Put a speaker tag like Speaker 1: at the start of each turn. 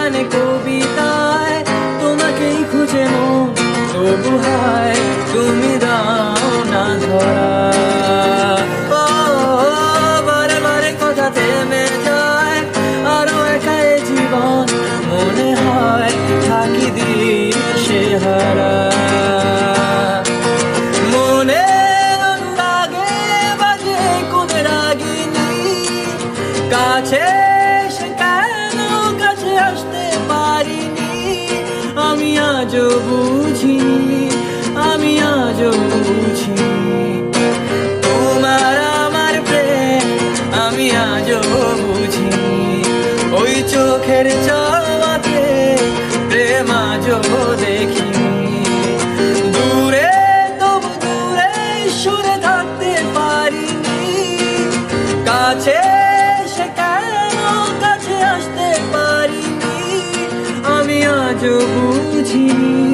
Speaker 1: গানে কবিতায় তোমাকেই খুঁজে মন তবু হায় তুমি দাও না ধরা। ও বারে বারে কথা থেমে যায়, আরো একা এ জীবন মনে হয় থাকি দিশে হারা। মনে অনুরাগে বাজে কোন রাগিনী, কাছে এসে কেন কাছে আসতে পারিনি। আমি আজও বুঝিনি, আমি আজও বুঝিনি তোমার আমার প্রেম, আমি আজও বুঝিনি। ওই চোখের চাওয়াতে প্রেম আজও দেখিনি। দূরে তবু দূরে সরে থাকতে পারিনি, কাছে এসে কেন কাছে আসতে পারিনি। আমি আজও বুঝিনি।